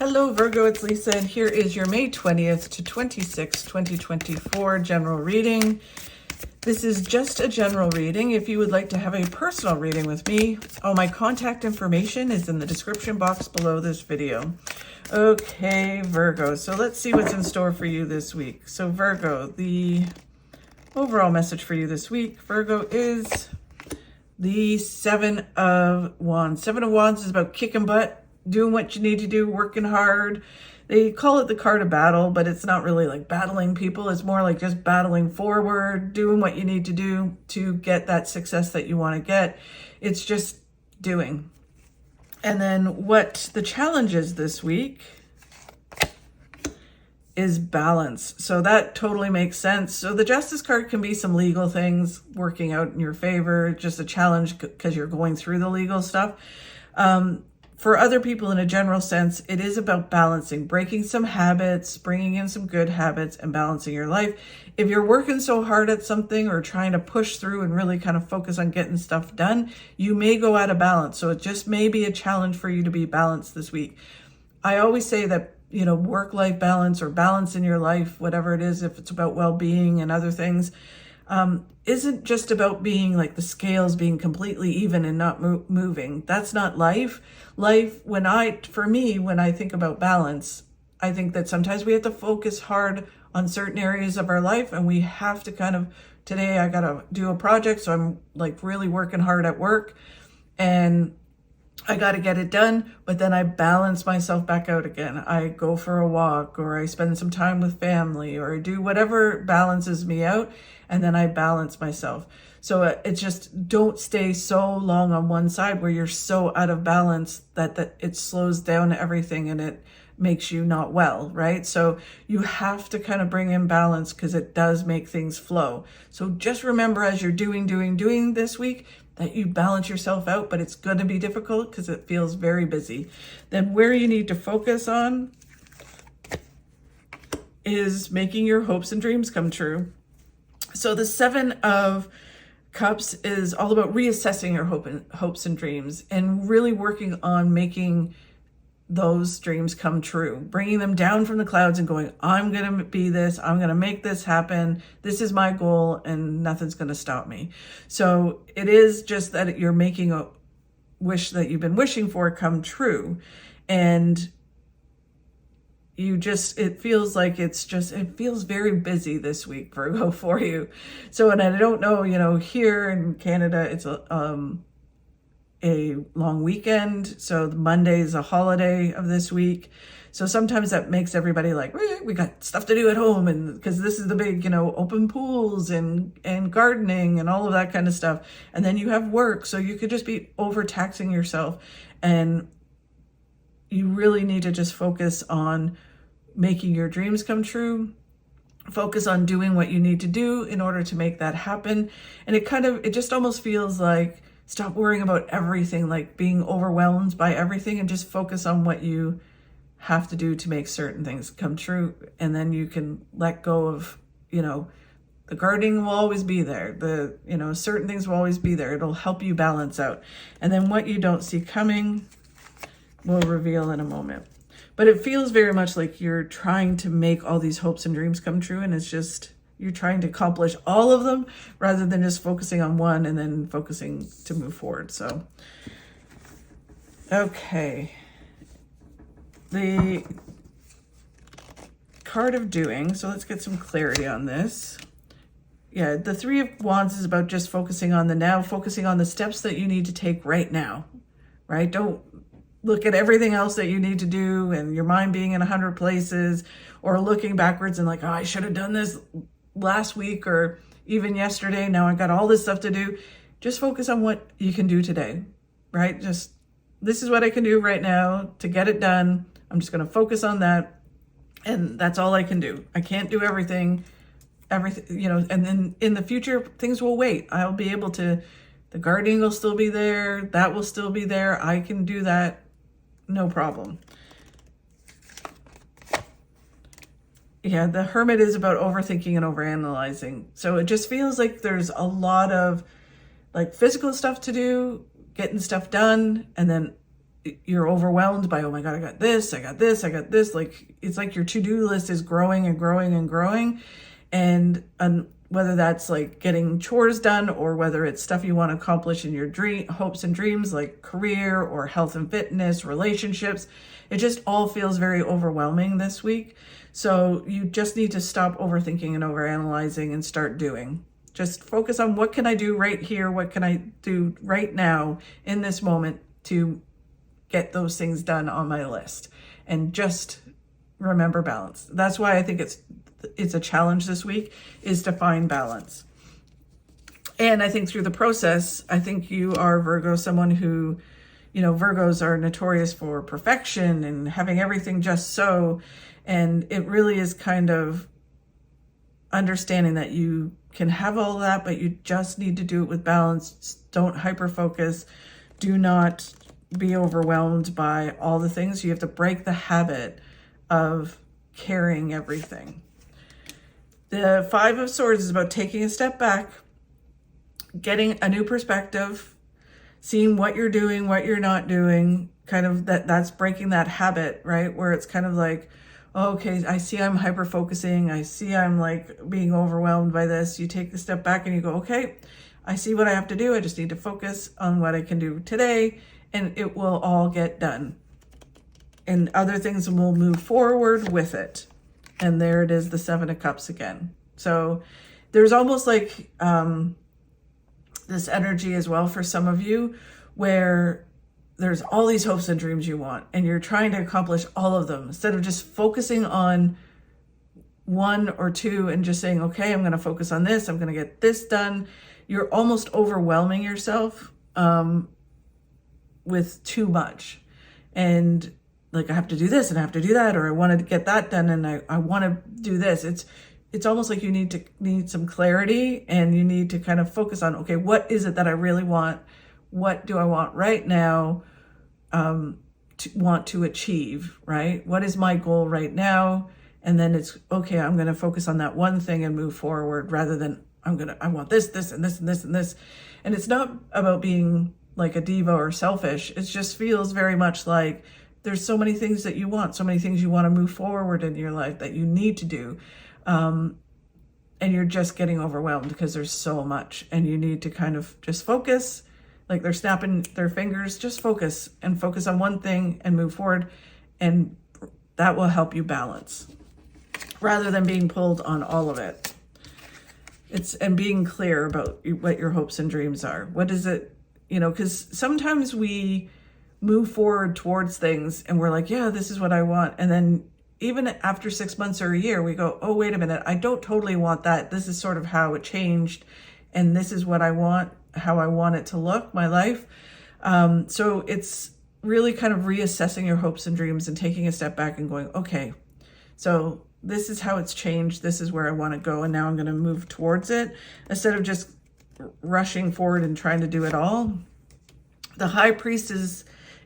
Hello Virgo, it's Lisa, and here is your May 20th to 26th, 2024 general reading. This is just a general reading. If you would like to have a personal reading with me, all my contact information is in the description box below this video. Okay, Virgo, so let's see what's in store for you this week. So Virgo, the overall message for you this week, Virgo, is the Seven of Wands. Seven of Wands is about kicking butt, doing what you need to do, working hard. They call it the card of battle, but it's not really like battling people. It's more like just battling forward, doing what you need to do to get that success that you want to get. It's just doing. And then what the challenge is this week is balance. So that totally makes sense. So the Justice card can be some legal things working out in your favor, just a challenge because you're going through the legal stuff. For other people, in a general sense, it is about balancing, breaking some habits, bringing in some good habits, and balancing your life. If you're working so hard at something or trying to push through and really kind of focus on getting stuff done, you may go out of balance. So it just may be a challenge for you to be balanced this week. I always say that, work-life balance or balance in your life, whatever it is, if it's about well-being and other things, isn't just about being like the scales being completely even and not moving. That's not life. Life, when I think about balance, I think that sometimes we have to focus hard on certain areas of our life, and we have to today I got to do a project, so I'm like really working hard at work and I got to get it done, but then I balance myself back out again. I go for a walk, or I spend some time with family, or I do whatever balances me out, and then I balance myself. So it's just, don't stay so long on one side where you're so out of balance that it slows down everything and it makes you not well, right? So you have to kind of bring in balance because it does make things flow. So just remember, as you're doing this week, that you balance yourself out, but it's going to be difficult because it feels very busy. Then where you need to focus on is making your hopes and dreams come true. So the Seven of Cups is all about reassessing your hopes and dreams and really working on making those dreams come true, bringing them down from the clouds and going, I'm going to be this, I'm going to make this happen. This is my goal and nothing's going to stop me. So it is just that you're making a wish that you've been wishing for come true. And it feels like it feels very busy this week, Virgo, for you. So, and I don't know, here in Canada, it's a long weekend. So Monday is a holiday of this week. So sometimes that makes everybody like, we got stuff to do at home. And because this is the big, open pools and gardening and all of that kind of stuff. And then you have work. So you could just be overtaxing yourself. And you really need to just focus on making your dreams come true. Focus on doing what you need to do in order to make that happen. And it just almost feels like, stop worrying about everything, like being overwhelmed by everything, and just focus on what you have to do to make certain things come true. And then you can let go of, the gardening will always be there. Certain things will always be there. It'll help you balance out. And then what you don't see coming, we'll reveal in a moment. But it feels very much like you're trying to make all these hopes and dreams come true. And it's just, you're trying to accomplish all of them rather than just focusing on one and then focusing to move forward. So, okay. The card of doing. So let's get some clarity on this. Yeah, the Three of Wands is about just focusing on the now, focusing on the steps that you need to take right now, right? Don't look at everything else that you need to do and your mind being in 100 places, or looking backwards and like, oh, I should have done this last week or even yesterday. Now I got all this stuff to do. Just focus on what you can do today, right? Just, this is what I can do right now to get it done. I'm just going to focus on that. And that's all I can do. I can't do everything, and then in the future, things will wait. I'll be able to, the gardening will still be there. That will still be there. I can do that. No problem. Yeah, the Hermit is about overthinking and overanalyzing. So it just feels like there's a lot of like physical stuff to do, getting stuff done, and then you're overwhelmed by, oh my God, I got this, I got this, I got this. Like, it's like your to-do list is growing and growing and growing. And whether that's like getting chores done, or whether it's stuff you want to accomplish in your hopes and dreams, like career or health and fitness, relationships, it just all feels very overwhelming this week. So you just need to stop overthinking and overanalyzing and start doing. Just focus on, what can I do right here? What can I do right now in this moment to get those things done on my list? And just remember balance. That's why I think it's a challenge this week, is to find balance. And I think through the process, I think you are, Virgo, someone who, Virgos are notorious for perfection and having everything just so. And it really is kind of understanding that you can have all that, but you just need to do it with balance. Don't hyper focus. Do not be overwhelmed by all the things. You have to break the habit of carrying everything. The Five of Swords is about taking a step back, getting a new perspective, seeing what you're doing, what you're not doing, kind of that's breaking that habit, right? Where it's kind of like, okay, I see I'm hyper focusing. I see I'm like being overwhelmed by this. You take a step back and you go, okay, I see what I have to do. I just need to focus on what I can do today, and it will all get done. And other things will move forward with it. And there it is, the Seven of Cups again. So there's almost like this energy as well for some of you, where there's all these hopes and dreams you want, and you're trying to accomplish all of them instead of just focusing on one or two and just saying, okay, I'm going to focus on this. I'm going to get this done. You're almost overwhelming yourself with too much. And like, I have to do this and I have to do that, or I want to get that done and I want to do this. It's almost like you need some clarity, and you need to kind of focus on, okay, what is it that I really want? What do I want right now to achieve, right? What is my goal right now? And then it's, okay, I'm going to focus on that one thing and move forward, rather than I want this, this, and this, and this, and this. And it's not about being like a diva or selfish. It just feels very much like there's so many things that you want, so many things you want to move forward in your life that you need to do. And you're just getting overwhelmed because there's so much, and you need to kind of just focus. Like they're snapping their fingers, just focus on one thing and move forward. And that will help you balance, rather than being pulled on all of it. And being clear about what your hopes and dreams are. What is it, because sometimes we move forward towards things and we're like, yeah, this is what I want. And then even after 6 months or a year, we go, oh, wait a minute, I don't totally want that. This is sort of how it changed. And this is what I want, how I want it to look, my life. So it's really kind of reassessing your hopes and dreams and taking a step back and going, okay, so this is how it's changed. This is where I want to go. And now I'm going to move towards it, instead of just rushing forward and trying to do it all. The High Priestess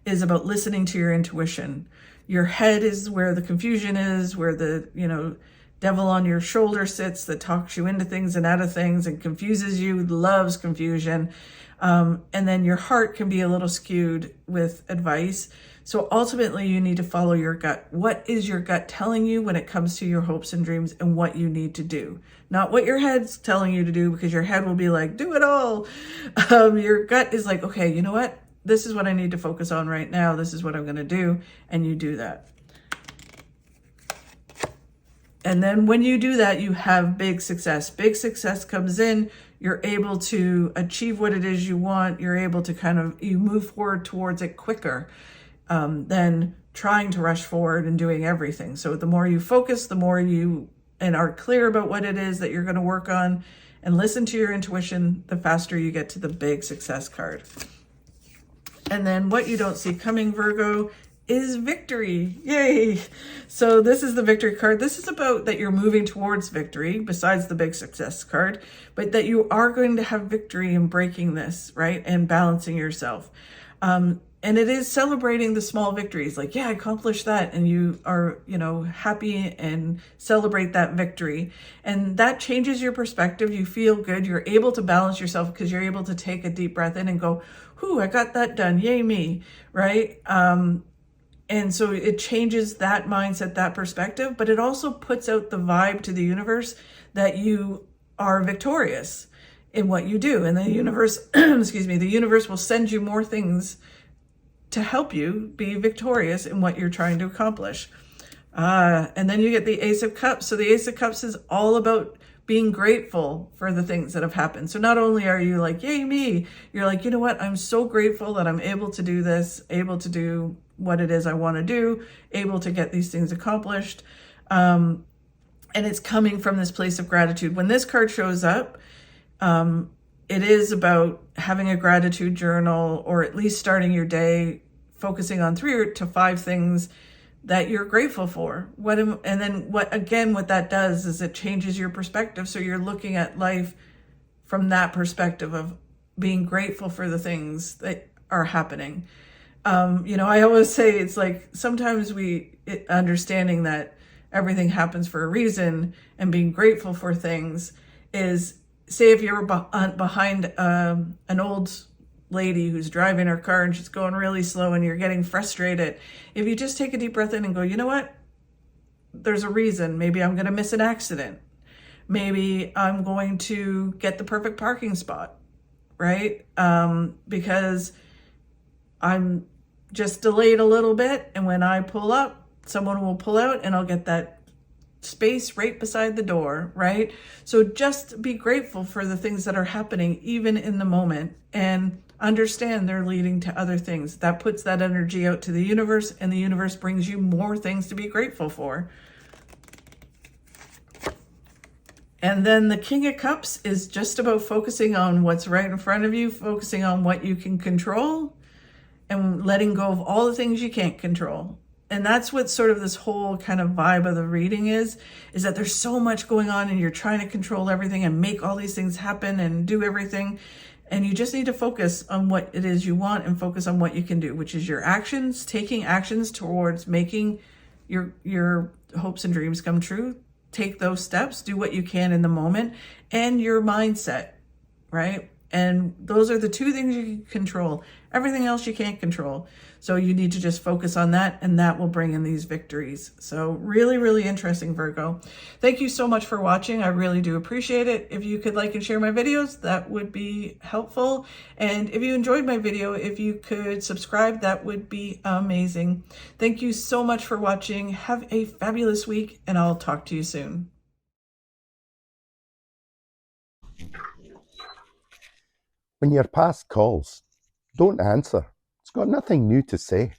is about listening to your intuition. Your head is where the confusion is, where the, devil on your shoulder sits that talks you into things and out of things and confuses you, loves confusion. And then your heart can be a little skewed with advice. So ultimately you need to follow your gut. What is your gut telling you when it comes to your hopes and dreams and what you need to do? Not what your head's telling you to do, because your head will be like, do it all. Your gut is like, okay, you know what? This is what I need to focus on right now. This is what I'm going to do. And you do that. And then when you do that, you have big success. Big success comes in. You're able to achieve what it is you want. You're able to you move forward towards it quicker than trying to rush forward and doing everything. So the more you focus, the more you are clear about what it is that you're going to work on and listen to your intuition, the faster you get to the big success card. And then what you don't see coming, Virgo, is victory. Yay. So this is the victory card. This is about that you're moving towards victory, besides the big success card, but that you are going to have victory in breaking this, right? And balancing yourself. And And it is celebrating the small victories. Like, yeah, I accomplished that. And you are, happy and celebrate that victory. And that changes your perspective. You feel good. You're able to balance yourself because you're able to take a deep breath in and go, whew, I got that done. Yay me. Right? And so it changes that mindset, that perspective, but it also puts out the vibe to the universe that you are victorious in what you do. And the universe, excuse me, the universe will send you more things to help you be victorious in what you're trying to accomplish. And then you get the Ace of Cups. So the Ace of Cups is all about being grateful for the things that have happened. So not only are you like, yay me, you're like, you know what? I'm so grateful that I'm able to do this, able to do what it is I want to do, able to get these things accomplished. And it's coming from this place of gratitude. When this card shows up, it is about having a gratitude journal, or at least starting your day focusing on 3 to 5 things that you're grateful for. What that does is it changes your perspective. So you're looking at life from that perspective of being grateful for the things that are happening. I always say it's like sometimes understanding that everything happens for a reason and being grateful for things is, say if you're behind an old lady who's driving her car and she's going really slow and you're getting frustrated. If you just take a deep breath in and go, you know what? There's a reason. Maybe I'm going to miss an accident. Maybe I'm going to get the perfect parking spot, right? Because I'm just delayed a little bit, and when I pull up, someone will pull out and I'll get that space right beside the door, right? So just be grateful for the things that are happening even in the moment, and understand they're leading to other things. That puts that energy out to the universe, and the universe brings you more things to be grateful for. And then the King of Cups is just about focusing on what's right in front of you, focusing on what you can control, and letting go of all the things you can't control. And that's what sort of this whole kind of vibe of the reading is that there's so much going on and you're trying to control everything and make all these things happen and do everything. And you just need to focus on what it is you want and focus on what you can do, which is your actions, taking actions towards making your hopes and dreams come true. Take those steps, do what you can in the moment, and your mindset, right? And those are the 2 things you can control. Everything else you can't control. So you need to just focus on that, and that will bring in these victories. So really, really interesting, Virgo. Thank you so much for watching. I really do appreciate it. If you could like and share my videos, that would be helpful. And if you enjoyed my video, if you could subscribe, that would be amazing. Thank you so much for watching. Have a fabulous week, and I'll talk to you soon. When your past calls, don't answer. It's got nothing new to say.